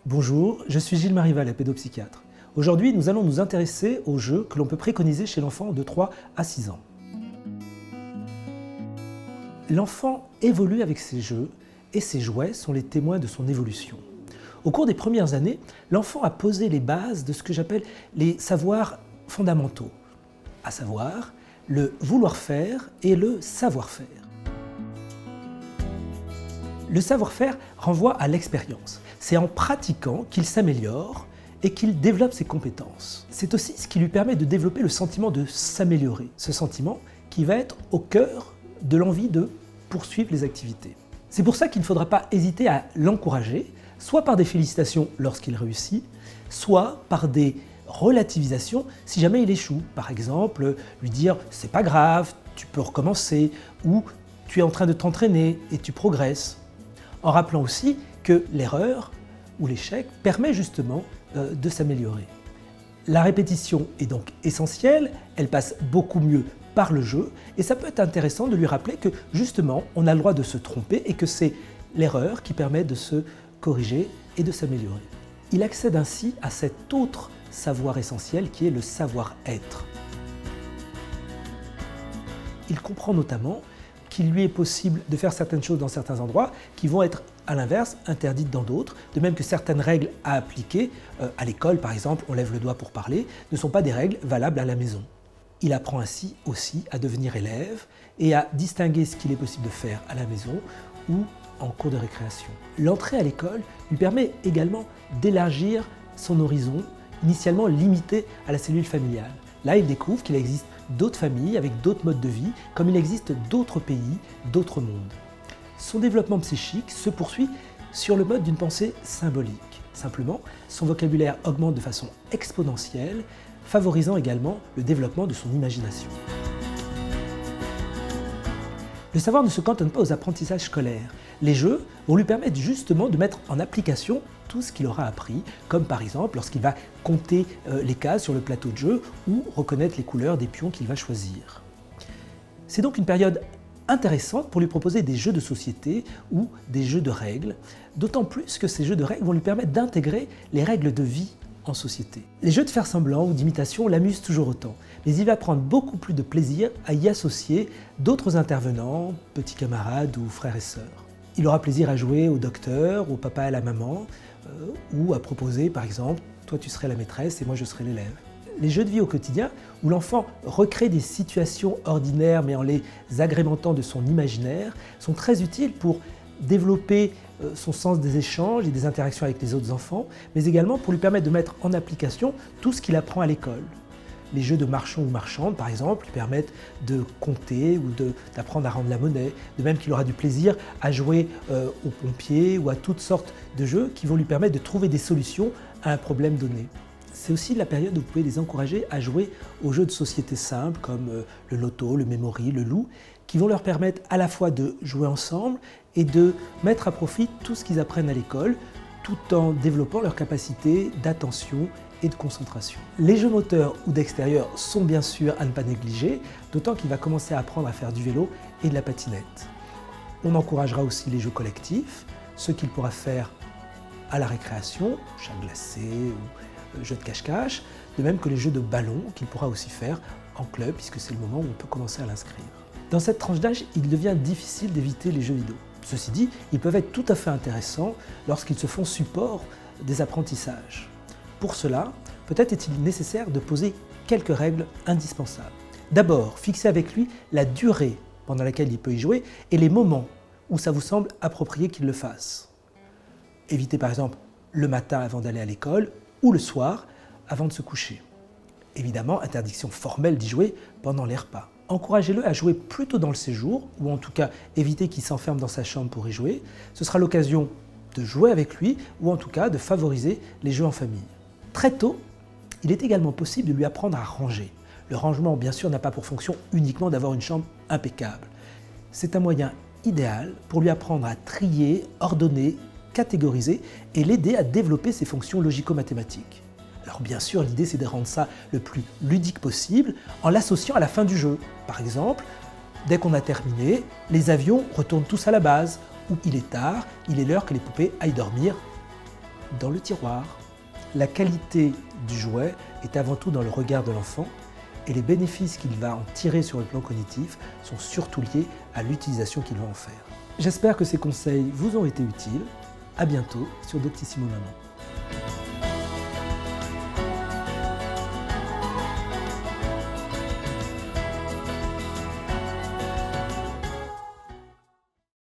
Bonjour, je suis Gilles Marival, pédopsychiatre. Aujourd'hui, nous allons nous intéresser aux jeux que l'on peut préconiser chez l'enfant de 3 à 6 ans. L'enfant évolue avec ses jeux et ses jouets sont les témoins de son évolution. Au cours des premières années, l'enfant a posé les bases de ce que j'appelle les savoirs fondamentaux, à savoir le vouloir-faire et le savoir-faire. Le savoir-faire renvoie à l'expérience. C'est en pratiquant qu'il s'améliore et qu'il développe ses compétences. C'est aussi ce qui lui permet de développer le sentiment de s'améliorer. Ce sentiment qui va être au cœur de l'envie de poursuivre les activités. C'est pour ça qu'il ne faudra pas hésiter à l'encourager, soit par des félicitations lorsqu'il réussit, soit par des relativisations si jamais il échoue. Par exemple, lui dire « c'est pas grave, tu peux recommencer » ou « tu es en train de t'entraîner et tu progresses ». En rappelant aussi que l'erreur ou l'échec permet justement de s'améliorer. La répétition est donc essentielle, elle passe beaucoup mieux par le jeu et ça peut être intéressant de lui rappeler que justement on a le droit de se tromper et que c'est l'erreur qui permet de se corriger et de s'améliorer. Il accède ainsi à cet autre savoir essentiel qui est le savoir-être. Il comprend notamment qu'il lui est possible de faire certaines choses dans certains endroits qui vont être à l'inverse interdites dans d'autres, de même que certaines règles à appliquer, à l'école par exemple, on lève le doigt pour parler, ne sont pas des règles valables à la maison. Il apprend ainsi aussi à devenir élève et à distinguer ce qu'il est possible de faire à la maison ou en cours de récréation. L'entrée à l'école lui permet également d'élargir son horizon, initialement limité à la cellule familiale. Là, il découvre qu'il existe d'autres familles avec d'autres modes de vie, comme il existe d'autres pays, d'autres mondes. Son développement psychique se poursuit sur le mode d'une pensée symbolique. Simplement, son vocabulaire augmente de façon exponentielle, favorisant également le développement de son imagination. Le savoir ne se cantonne pas aux apprentissages scolaires. Les jeux vont lui permettre justement de mettre en application tout ce qu'il aura appris, comme par exemple lorsqu'il va compter les cases sur le plateau de jeu ou reconnaître les couleurs des pions qu'il va choisir. C'est donc une période intéressante pour lui proposer des jeux de société ou des jeux de règles, d'autant plus que ces jeux de règles vont lui permettre d'intégrer les règles de vie en société. Les jeux de faire semblant ou d'imitation l'amusent toujours autant, mais il va prendre beaucoup plus de plaisir à y associer d'autres intervenants, petits camarades ou frères et sœurs. Il aura plaisir à jouer au docteur, au papa et à la maman, ou à proposer par exemple « toi tu serais la maîtresse et moi je serais l'élève ». Les jeux de vie au quotidien, où l'enfant recrée des situations ordinaires mais en les agrémentant de son imaginaire, sont très utiles pour développer son sens des échanges et des interactions avec les autres enfants, mais également pour lui permettre de mettre en application tout ce qu'il apprend à l'école. Les jeux de marchand ou marchande, par exemple, lui permettent de compter ou d'apprendre à rendre la monnaie, de même qu'il aura du plaisir à jouer aux pompiers ou à toutes sortes de jeux qui vont lui permettre de trouver des solutions à un problème donné. C'est aussi la période où vous pouvez les encourager à jouer aux jeux de société simples comme le loto, le memory, le loup, qui vont leur permettre à la fois de jouer ensemble et de mettre à profit tout ce qu'ils apprennent à l'école, tout en développant leur capacité d'attention et de concentration. Les jeux moteurs ou d'extérieur sont bien sûr à ne pas négliger, d'autant qu'il va commencer à apprendre à faire du vélo et de la patinette. On encouragera aussi les jeux collectifs, ceux qu'il pourra faire à la récréation, chat glacé ou jeux de cache-cache, de même que les jeux de ballon qu'il pourra aussi faire en club, puisque c'est le moment où on peut commencer à l'inscrire. Dans cette tranche d'âge, il devient difficile d'éviter les jeux vidéo. Ceci dit, ils peuvent être tout à fait intéressants lorsqu'ils se font support des apprentissages. Pour cela, peut-être est-il nécessaire de poser quelques règles indispensables. D'abord, fixer avec lui la durée pendant laquelle il peut y jouer et les moments où ça vous semble approprié qu'il le fasse. Évitez par exemple le matin avant d'aller à l'école ou le soir avant de se coucher. Évidemment, interdiction formelle d'y jouer pendant les repas. Encouragez-le à jouer plus tôt dans le séjour, ou en tout cas évitez qu'il s'enferme dans sa chambre pour y jouer. Ce sera l'occasion de jouer avec lui, ou en tout cas de favoriser les jeux en famille. Très tôt, il est également possible de lui apprendre à ranger. Le rangement, bien sûr, n'a pas pour fonction uniquement d'avoir une chambre impeccable. C'est un moyen idéal pour lui apprendre à trier, ordonner, catégoriser et l'aider à développer ses fonctions logico-mathématiques. Alors bien sûr, l'idée c'est de rendre ça le plus ludique possible en l'associant à la fin du jeu. Par exemple, dès qu'on a terminé, les avions retournent tous à la base, ou il est tard, il est l'heure que les poupées aillent dormir, dans le tiroir. La qualité du jouet est avant tout dans le regard de l'enfant et les bénéfices qu'il va en tirer sur le plan cognitif sont surtout liés à l'utilisation qu'il va en faire. J'espère que ces conseils vous ont été utiles. À bientôt sur Doctissimo Maman.